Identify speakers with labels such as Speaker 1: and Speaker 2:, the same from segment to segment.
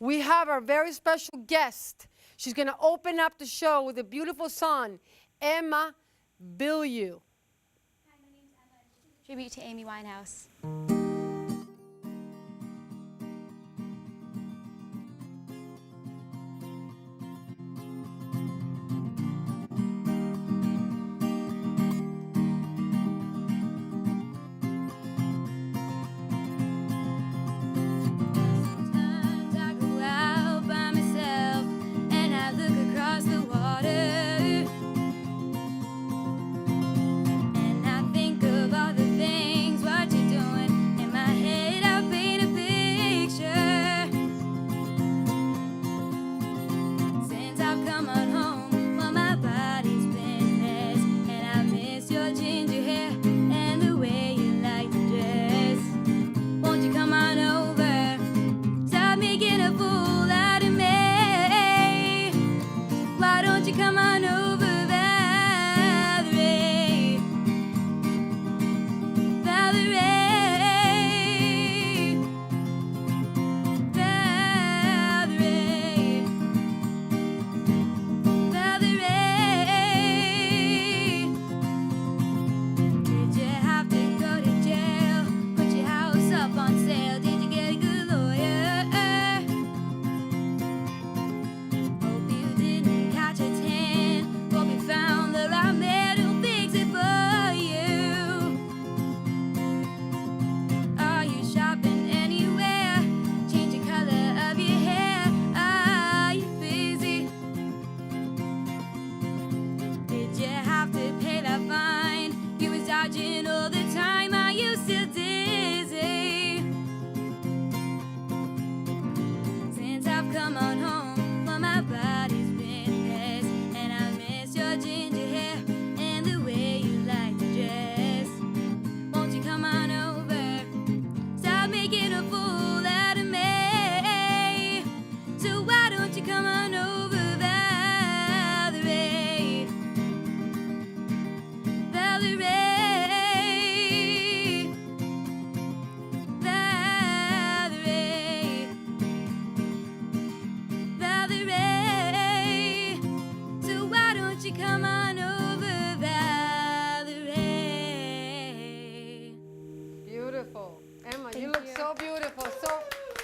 Speaker 1: we have our very special guest. She's going to open up the show with a beautiful song, Emma Bilieu.
Speaker 2: Hi, my name's Emma. This is a tribute to Amy Winehouse. Sometimes I go out by myself and I look across the water. And I think of all the things what you're doing. In my head I paint a picture. Since I've come on home, well my body's been a mess. And I miss your ginger hair and the way you like to dress. Won't you come on over? Stop making a fool out of me. Why don't you come on over, Valerie? Valerie, Valerie, Valerie. Did you have to go to jail? Put your house up on sale? Did you get a good lawyer? Hope you didn't catch a tan. Hope you found the right man who'll fix it for you. Are you shopping anywhere? Change the color of your hair. Are you busy? Did you have to pay that fine? You was dodging all the time. Are you still dizzy? Since I've come on home, well my body's been a mess. And I miss your ginger hair and the way you like to dress. Won't you come on over? Stop making a fool out of me. So why don't you come on over, Valerie? Valerie, Valerie, Valerie. So why don't you come on over, Valerie?
Speaker 1: Beautiful. Emma, you
Speaker 2: Thank
Speaker 1: look
Speaker 2: you.
Speaker 1: so beautiful. So,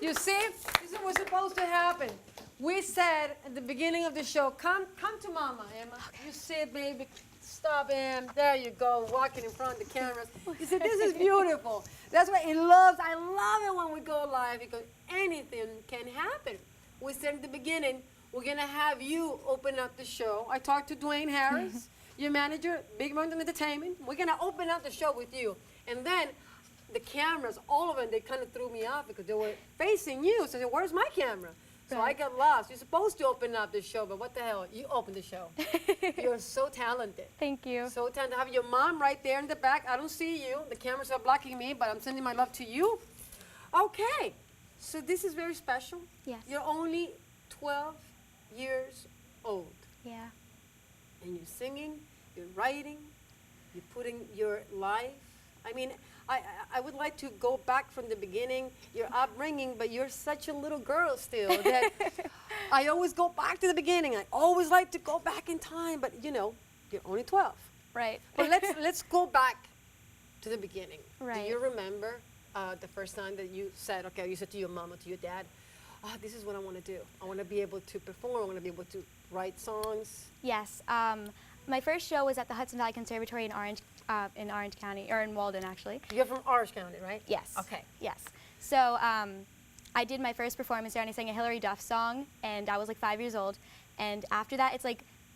Speaker 1: you see, this is what's supposed to happen. We said at the beginning of the show, come to Mama, Emma. You sit, baby. Stop, Em. There you go, walking in front of the cameras. You said, this is beautiful. That's why I love it when we go live because anything can happen. We said at the beginning, we're going to have you open up the show. I talked to Dwayne Harris, your manager, Big Mountain Entertainment. We're going to open up the show with you. And then the cameras, all of them, they kind of threw me off because they were facing you. So I said, where's my camera? So I got lost. You're supposed to open up the show, but what the hell? You opened the show. You're so talented.
Speaker 2: Thank you.
Speaker 1: So talented. I have your mom right there in the back. I don't see you. The cameras are blocking me, but I'm sending my love to you. Okay. So this is very special.
Speaker 2: Yes.
Speaker 1: You're only 12 years old.
Speaker 2: Yeah.
Speaker 1: And you're singing, you're writing, you're putting your life. I mean, I would like to go back from the beginning, your upbringing, but you're such a little girl still that I always go back to the beginning. I always like to go back in time, but you know, you're only 12.
Speaker 2: Right.
Speaker 1: But let's go back to the beginning.
Speaker 2: Right.
Speaker 1: Do you remember the first time that you said, okay, you said to your mama, to your dad, oh, this is what I want to do. I want to be able to perform. I want to be able to write songs.
Speaker 2: Yes. My first show was at the Hudson Valley Conservatory in Orange County, or in Walden, actually.
Speaker 1: You're from Orange County, right?
Speaker 2: Yes.
Speaker 1: Okay.
Speaker 2: Yes. So I did my first performance there, and I sang a Hillary Duff song, and I was like 5 years old. And after that,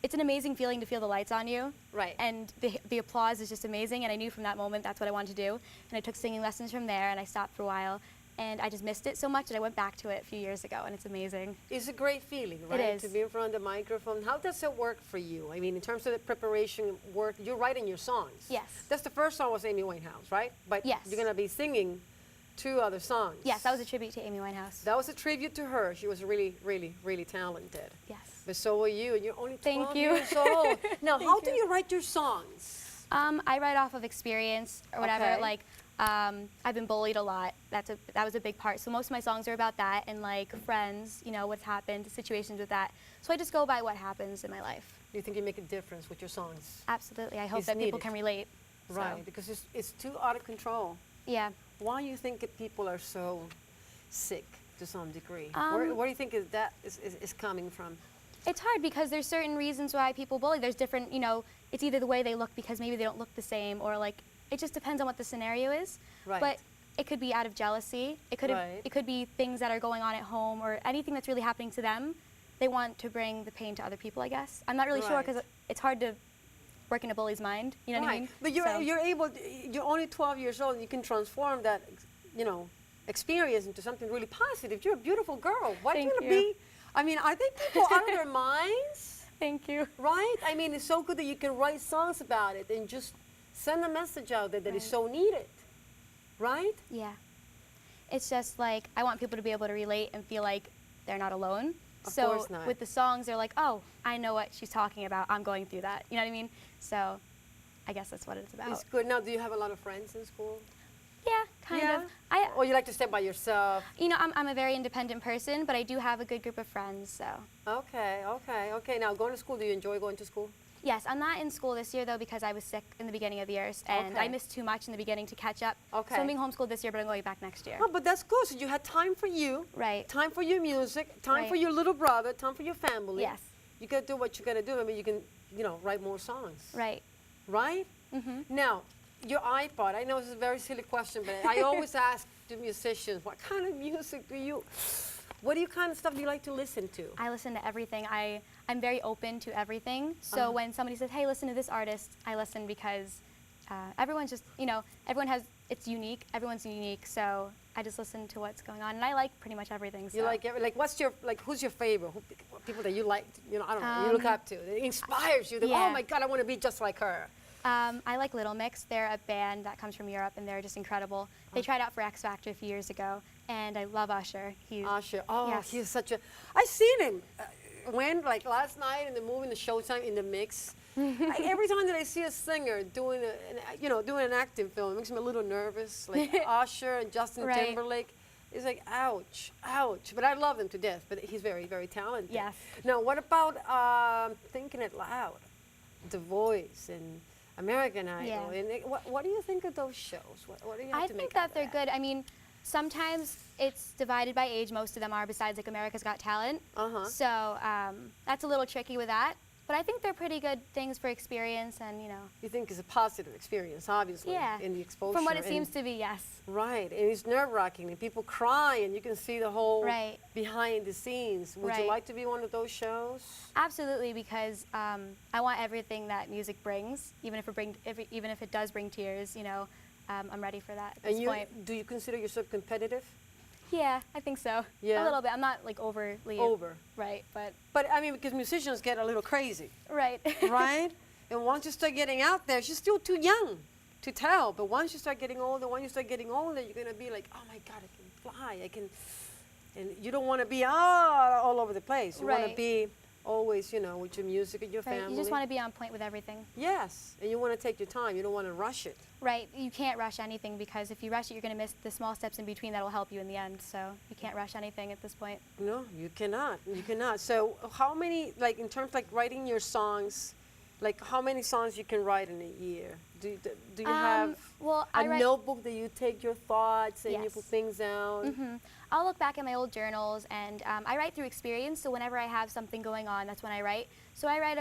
Speaker 2: it's an amazing feeling to feel the lights on you.
Speaker 1: Right.
Speaker 2: And the applause is just amazing, and I knew from that moment that's what I wanted to do. And I took singing lessons from there, and I stopped for a while. And I just missed it so much that I went back to it a few years ago, and it's amazing.
Speaker 1: It's a great feeling, right?
Speaker 2: It is.
Speaker 1: To be in front of the microphone. How does it work for you? I mean, in terms of the preparation work, you're writing your songs.
Speaker 2: Yes.
Speaker 1: That's the first song was Amy Winehouse, right? But
Speaker 2: Yes.
Speaker 1: you're going to be singing 2 other songs.
Speaker 2: Yes, that was a tribute to Amy Winehouse.
Speaker 1: That was a tribute to her. She was really, really, really talented.
Speaker 2: Yes.
Speaker 1: But so are you, and you're only 12
Speaker 2: Thank you.
Speaker 1: years old. Now,
Speaker 2: Thank
Speaker 1: how do
Speaker 2: you.
Speaker 1: you write your songs?
Speaker 2: I write off of experience or whatever.
Speaker 1: Okay.
Speaker 2: Like, I've been bullied a lot. That was a big part. So most of my songs are about that and like friends, you know, what's happened, situations with that. So I just go by what happens in my life.
Speaker 1: You think you make a difference with your songs?
Speaker 2: Absolutely. I hope
Speaker 1: It's
Speaker 2: that people
Speaker 1: needed.
Speaker 2: can relate.
Speaker 1: Right,
Speaker 2: So,
Speaker 1: because it's too out of control.
Speaker 2: yeah.
Speaker 1: Why do you think that people are so sick to some degree? Where do you think is coming from?
Speaker 2: It's hard because there's certain reasons why people bully. There's different, you know, it's either the way they look because maybe they don't look the same or like, it just depends on what the scenario is.
Speaker 1: Right.
Speaker 2: But it could be out of jealousy. It could
Speaker 1: Right.
Speaker 2: it could be things that are going on at home or anything that's really happening to them. They want to bring the pain to other people, I guess. I'm not really sure
Speaker 1: Right.
Speaker 2: because it's hard to work in a bully's mind. You know what I mean?
Speaker 1: But
Speaker 2: So-
Speaker 1: you're only 12 years old and you can transform that, you know, experience into something really positive. You're a beautiful girl. Why do you
Speaker 2: Thank
Speaker 1: want to
Speaker 2: you.
Speaker 1: be? I mean, I think people out of their minds,
Speaker 2: Thank you.
Speaker 1: right? I mean, it's so good that you can write songs about it and just send a message out there that is
Speaker 2: Right.
Speaker 1: so needed, right?
Speaker 2: Yeah. It's just like I want people to be able to relate and feel like they're not alone.
Speaker 1: Of
Speaker 2: So
Speaker 1: course not.
Speaker 2: with the songs, they're like, oh, I know what she's talking about. I'm going through that. You know what I mean? So I guess that's what it's about.
Speaker 1: It's good. Now, do you have a lot of friends in school?
Speaker 2: Yeah, kind
Speaker 1: Yeah?
Speaker 2: of.
Speaker 1: Or you like to stay by yourself?
Speaker 2: You know, I'm a very independent person, but I do have a good group of friends. So
Speaker 1: Okay. Now, going to school, do you enjoy going to school?
Speaker 2: yes, I'm not in school this year though because I was sick in the beginning of the year, and
Speaker 1: Okay.
Speaker 2: I missed too much in the beginning to catch up.
Speaker 1: Okay.
Speaker 2: So I'm being homeschooled this year, but I'm going back next year.
Speaker 1: Oh, but that's good. So you had time for you,
Speaker 2: Right.
Speaker 1: time for your music, time for
Speaker 2: Right.
Speaker 1: your little brother, time for your family.
Speaker 2: Yes.
Speaker 1: You got to do what you got to do. I mean, you can, you know, write more songs.
Speaker 2: Right.
Speaker 1: Right? Now, your iPod, I know this is a very silly question, but I always ask the musicians, what kind of music do you, what kind of stuff do you like to listen to?
Speaker 2: I listen to everything. I'm very open to everything. So when somebody says, hey, listen to this artist, I listen because everyone's just, you know, everyone has, it's unique. Everyone's unique. So I just listen to what's going on. And I like pretty much everything. So.
Speaker 1: You like, what's your, who's your favorite? People that you like, you know, I don't know, you look up to, that inspires you, that,
Speaker 2: yeah.
Speaker 1: oh my God, I want to be just like her.
Speaker 2: I like Little Mix. They're a band that comes from Europe, and they're just incredible. They tried out for X Factor a few years ago, and I love Usher. He's
Speaker 1: Usher, oh,
Speaker 2: yes.
Speaker 1: he's such a, I seen him when, like last night in the movie, in the Showtime, in the mix. Every time that I see a singer doing doing an acting film, it makes me a little nervous, like Usher and Justin
Speaker 2: Right.
Speaker 1: Timberlake. It's like, ouch, ouch. But I love him to death, but he's very, very talented.
Speaker 2: Yes.
Speaker 1: Now, what about Thinking It Loud, The Voice, and American Idol?
Speaker 2: Yeah.
Speaker 1: And what do you think of those shows? What do you have
Speaker 2: I
Speaker 1: to
Speaker 2: think
Speaker 1: make
Speaker 2: that
Speaker 1: out
Speaker 2: they're
Speaker 1: of
Speaker 2: good. I mean, sometimes it's divided by age. Most of them are, besides like America's Got Talent.
Speaker 1: Uh-huh.
Speaker 2: So that's a little tricky with that. But I think they're pretty good things for experience, and you know.
Speaker 1: You think it's a positive experience, obviously,
Speaker 2: Yeah.
Speaker 1: in the exposure.
Speaker 2: From what it
Speaker 1: and-
Speaker 2: seems to be, yes.
Speaker 1: Right, and it's nerve-wracking, and people cry, and you can see the whole
Speaker 2: Right.
Speaker 1: behind the scenes. Would you
Speaker 2: Right.
Speaker 1: like to be one of those shows?
Speaker 2: Absolutely, because I want everything that music brings, even if it does bring tears. You know, I'm ready for that at this
Speaker 1: And
Speaker 2: point.
Speaker 1: do you consider yourself competitive?
Speaker 2: Yeah, I think so.
Speaker 1: Yeah?
Speaker 2: A little bit. I'm not like overly
Speaker 1: Over.
Speaker 2: right, but
Speaker 1: But I mean, because musicians get a little crazy,
Speaker 2: right.
Speaker 1: right? And once you start getting out there, she's still too young to tell. But once you start getting older, you're gonna be like, oh my God, I can fly, I can. And you don't want to be all over the place. You want to
Speaker 2: Right.
Speaker 1: be always, you know, with your music and your
Speaker 2: Right.
Speaker 1: family.
Speaker 2: You just want to be on point with everything.
Speaker 1: Yes, and you want to take your time. You don't want to rush it.
Speaker 2: Right. You can't rush anything because if you rush it, you're going to miss the small steps in between that will help you in the end. So you can't rush anything at this point.
Speaker 1: No, you cannot. You cannot. So how many, like in terms like writing your songs, like how many songs you can write in a year? Do you have
Speaker 2: well,
Speaker 1: a
Speaker 2: I write-
Speaker 1: notebook that you take your thoughts and you
Speaker 2: Yes.
Speaker 1: put things down?
Speaker 2: Mhm. I'll look back at my old journals, and I write through experience. So whenever I have something going on, that's when I write. So I write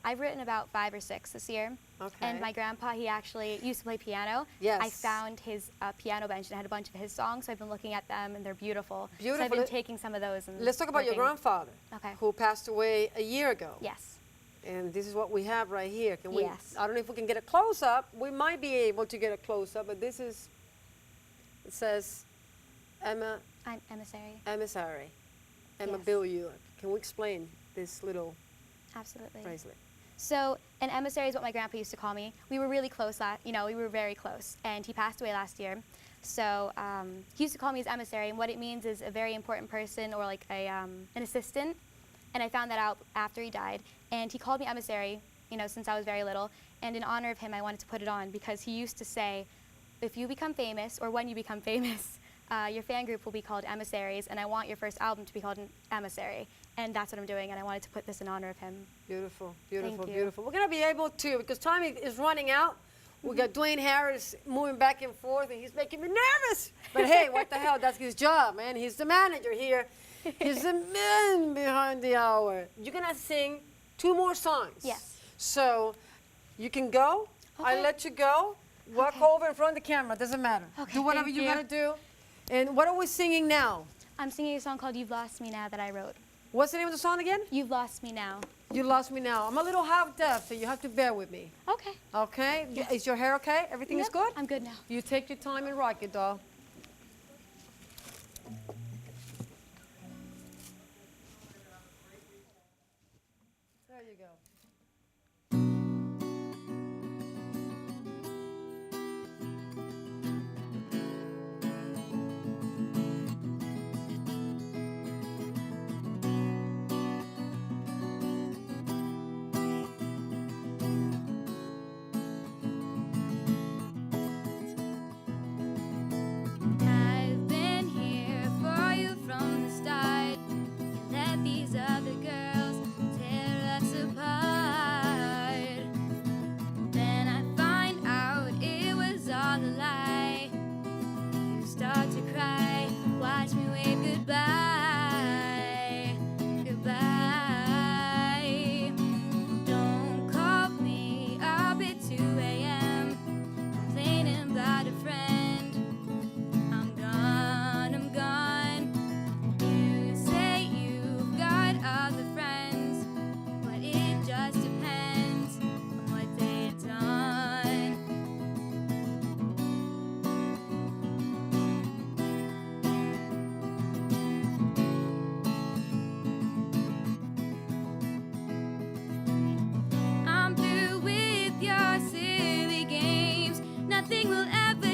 Speaker 2: I've written about 5 or 6 this year.
Speaker 1: Okay.
Speaker 2: And my grandpa, he actually used to play piano.
Speaker 1: Yes.
Speaker 2: I found his piano bench and I had a bunch of his songs, so I've been looking at them, and they're beautiful. So I've
Speaker 1: Beautiful.
Speaker 2: been taking some of those and
Speaker 1: Let's talk about your
Speaker 2: working.
Speaker 1: grandfather,
Speaker 2: Okay.
Speaker 1: who passed away a year ago.
Speaker 2: Yes.
Speaker 1: And this is what we have right here. Can we?
Speaker 2: Yes.
Speaker 1: I don't know if we can get a close up. We might be able to get a close up, but this is. It says, Emma.
Speaker 2: I'm emissary.
Speaker 1: Emissary, Emma
Speaker 2: Yes.
Speaker 1: Bill Ewan. Can we explain this little
Speaker 2: Absolutely.
Speaker 1: bracelet?
Speaker 2: So an emissary is what my grandpa used to call me. We were really close, we were very close, and he passed away last year. So he used to call me his emissary, and what it means is a very important person or like an assistant. And I found that out after he died. And he called me emissary, since I was very little. And in honor of him, I wanted to put it on because he used to say, if you become famous, or when you become famous, your fan group will be called Emissaries, and I want your first album to be called an Emissary. And that's what I'm doing, and I wanted to put this in honor of him.
Speaker 1: Beautiful, beautiful,
Speaker 2: Thank you.
Speaker 1: beautiful. We're going to be able to, because time is running out. We got Dwayne Harris moving back and forth, and he's making me nervous. But hey, what the hell? That's his job, man. He's the manager here. He's the man behind the hour. You're going to sing 2 more songs.
Speaker 2: Yes.
Speaker 1: So you can go.
Speaker 2: Okay.
Speaker 1: I let you go. Walk over in front of the camera. Doesn't matter.
Speaker 2: Okay,
Speaker 1: do whatever
Speaker 2: thank
Speaker 1: you
Speaker 2: you.
Speaker 1: got to do. And what are we singing now?
Speaker 2: I'm singing a song called You've Lost Me Now that I wrote.
Speaker 1: What's the name of the song again?
Speaker 2: You've Lost Me Now.
Speaker 1: You lost me now. I'm a little half deaf, so you have to bear with me.
Speaker 2: Okay.
Speaker 1: Okay? Is your hair okay? Everything is
Speaker 2: Yep,
Speaker 1: good?
Speaker 2: I'm good now.
Speaker 1: You take your time and rock it, doll. There you go.
Speaker 2: I've been here for you from the start. You let these other girls tear us apart. Then I find out it was all a lie. You start to cry, watch me wave goodbye, goodbye. Don't call me up at 2 a.m. complaining about a friend. I'm gone, I'm gone. You say you've got other friends, but it just depends on what they've done. I'm through with your silly games. Nothing will ever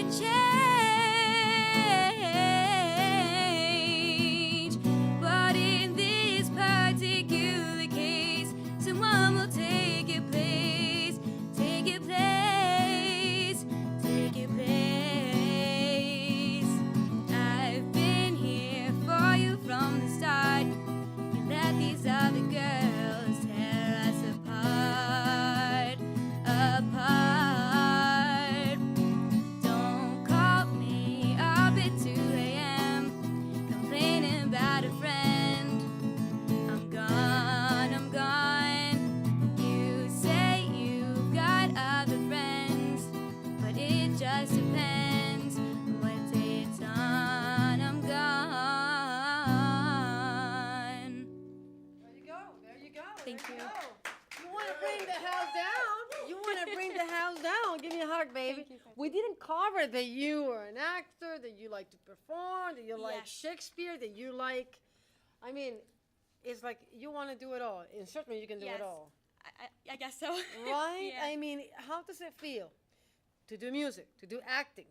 Speaker 2: change. But in this particular case, someone will take your place. Take your place. Take your place. I've been here for you from the start. You let these other girls tear us apart, apart. Don't call me up at 2 a.m. complaining about a friend. I'm gone, I'm gone. You say you've got other friends, but it just depends on what they've done. I'm gone.
Speaker 1: There you go. There you go.
Speaker 2: Thank
Speaker 1: there
Speaker 2: you.
Speaker 1: Go. You want to bring the house down? You want to bring the house down? Give me a hug, baby.
Speaker 2: Thank you, Francie.
Speaker 1: We didn't cover that you were an actor, that you like to perform, that you like
Speaker 2: Yes.
Speaker 1: Shakespeare, that you like. I mean, it's like you want to do it all, and certainly you can do
Speaker 2: Yes.
Speaker 1: it all,
Speaker 2: I guess so.
Speaker 1: right?
Speaker 2: Yeah.
Speaker 1: I mean, how does it feel to do music, to do acting?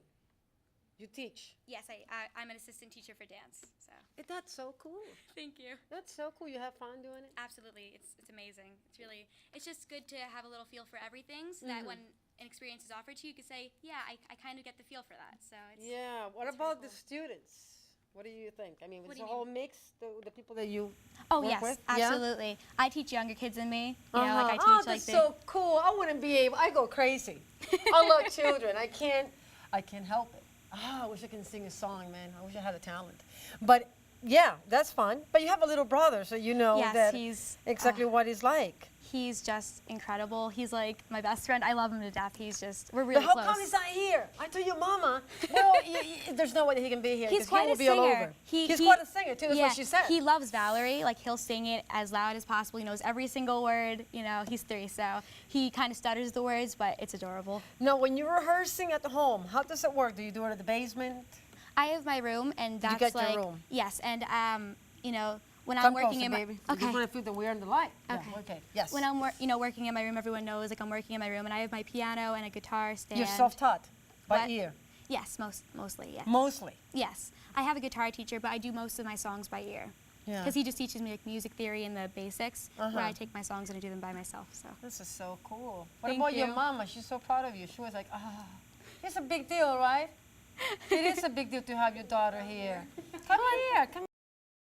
Speaker 1: You teach.
Speaker 2: Yes, I'm an assistant teacher for dance. So
Speaker 1: That's so cool.
Speaker 2: thank you.
Speaker 1: That's so cool. You have fun doing it.
Speaker 2: Absolutely, it's amazing. It's just good to have a little feel for everything, so that when an experience is offered to you, you can say, yeah, I kind of get the feel for that. So it's
Speaker 1: Yeah. What
Speaker 2: it's
Speaker 1: about
Speaker 2: really
Speaker 1: the students? What do you think? I mean,
Speaker 2: What
Speaker 1: it's
Speaker 2: do
Speaker 1: a
Speaker 2: you
Speaker 1: whole mix, the people that you
Speaker 2: Oh
Speaker 1: work
Speaker 2: yes,
Speaker 1: with? Yeah?
Speaker 2: absolutely. I teach younger kids than me. You know, like I teach
Speaker 1: Oh,
Speaker 2: like
Speaker 1: that's
Speaker 2: the
Speaker 1: so cool. I wouldn't be able. I go crazy. I love children. I can't help it. Oh, I wish I could sing a song, man. I wish I had the talent. But yeah, that's fun. But you have a little brother, so you know
Speaker 2: Yes,
Speaker 1: that
Speaker 2: he's
Speaker 1: exactly what he's like.
Speaker 2: He's just incredible. He's like my best friend. I love him to death. We're
Speaker 1: But
Speaker 2: really
Speaker 1: how
Speaker 2: close.
Speaker 1: come he's not here? I told your mama. Well, there's no way that he can be here.
Speaker 2: He's
Speaker 1: 'cause
Speaker 2: quite
Speaker 1: he will
Speaker 2: a
Speaker 1: be all
Speaker 2: singer.
Speaker 1: over.
Speaker 2: He-
Speaker 1: He's
Speaker 2: he-
Speaker 1: quite a singer too. That's
Speaker 2: yeah,
Speaker 1: what she said.
Speaker 2: he loves Valerie. Like he'll sing it as loud as possible. He knows every single word. You know, he's 3, so he kind of stutters the words, but it's adorable.
Speaker 1: Now, when you're rehearsing at the home, how does it work? Do you do it at the basement?
Speaker 2: I have my room, and that's
Speaker 1: get your
Speaker 2: like
Speaker 1: room?
Speaker 2: yes, and you know, when I'm
Speaker 1: Come
Speaker 2: working
Speaker 1: closer,
Speaker 2: in my
Speaker 1: baby. I
Speaker 2: okay.
Speaker 1: just want to feel that we're in the light.
Speaker 2: Okay.
Speaker 1: Yeah, okay. Yes.
Speaker 2: When I'm working in my room, everyone knows like I'm working in my room, and I have my piano and a guitar stand.
Speaker 1: You're self-taught by
Speaker 2: What?
Speaker 1: ear.
Speaker 2: Yes, mostly, yes.
Speaker 1: Mostly.
Speaker 2: Yes, I have a guitar teacher, but I do most of my songs by ear.
Speaker 1: Yeah.
Speaker 2: Because he just teaches me like music theory and the basics, where
Speaker 1: Uh-huh.
Speaker 2: I take my songs and I do them by myself. So
Speaker 1: This is so cool. What
Speaker 2: Thank
Speaker 1: about your
Speaker 2: you.
Speaker 1: mama? She's so proud of you. She was like, ah. It's a big deal, right? It is a big deal to have your daughter here. Come on here. Come